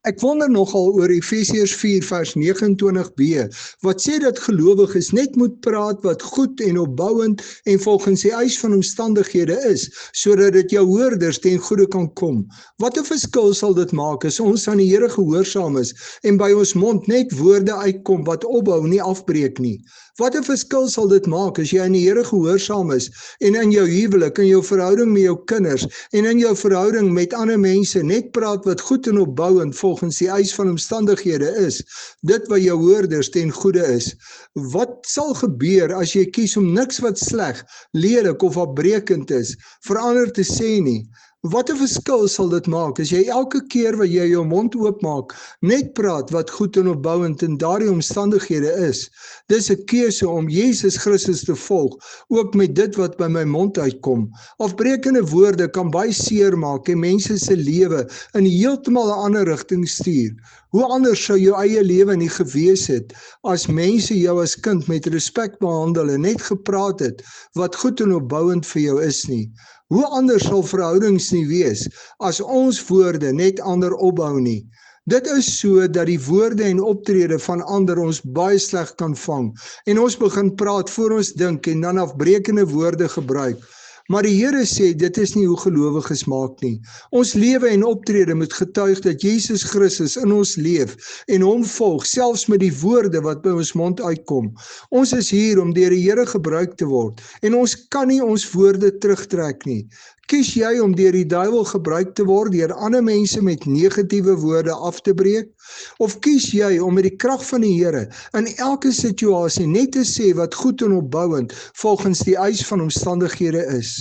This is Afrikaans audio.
Ek wonder nogal oor Efesiërs 4 vers 29b, wat sê dat gelowiges net moet praat wat goed en opbouend en volgens die eis van omstandighede is, sodat dit jou hoorders ten goeie kan kom. Wat 'n verskil sal dit maak as ons aan die Here gehoorsaam is en by ons mond net woorde uitkom wat opbou, nie afbreek nie? Wat 'n verskil sal dit maak as jy aan die Here gehoorsaam is en in jou huwelik, in jou verhouding met jou kinders en in jou verhouding met ander mense net praat wat goed en opbouend volgens die eis van omstandighede is, dit wat jou hoorders ten goeie is? Wat sal gebeur as jy kies om niks wat sleg, lelik of afbreekend is, verander te sê nie? Wat 'n verskil sal dit maak as jy elke keer wat jy jou mond oopmaak, net praat wat goed en opbouend in daardie omstandighede is? Dis 'n keuse om Jesus Christus te volg, ook met dit wat by my mond uitkom. Afbrekende woorde kan baie seer maak en mense se lewe in heeltemal 'n ander rigting stuur. Hoe anders sou jou eie lewe nie gewees het as mense jou as kind met respek behandel en net gepraat het wat goed en opbouend vir jou is nie? Hoe anders sal verhoudings nie wees as ons woorde net ander opbou nie? Dit is so dat die woorde en optrede van ander ons baie sleg kan vang en ons begin praat voor ons dink en dan afbrekende woorde gebruik. Maar die Here sê dit is nie hoe gelowiges maak nie. Ons lewe en optrede moet getuig dat Jesus Christus in ons leef en hom volg, selfs met die woorde wat by ons mond uitkom. Ons is hier om deur die Here gebruik te word en ons kan nie ons woorde terugtrek nie. Kies jy om deur die duiwel gebruik te word deur ander mense met negatiewe woorde af te breek? Of kies jy om met die krag van die Here in elke situasie net te sê wat goed en opbouend volgens die eis van omstandighede is?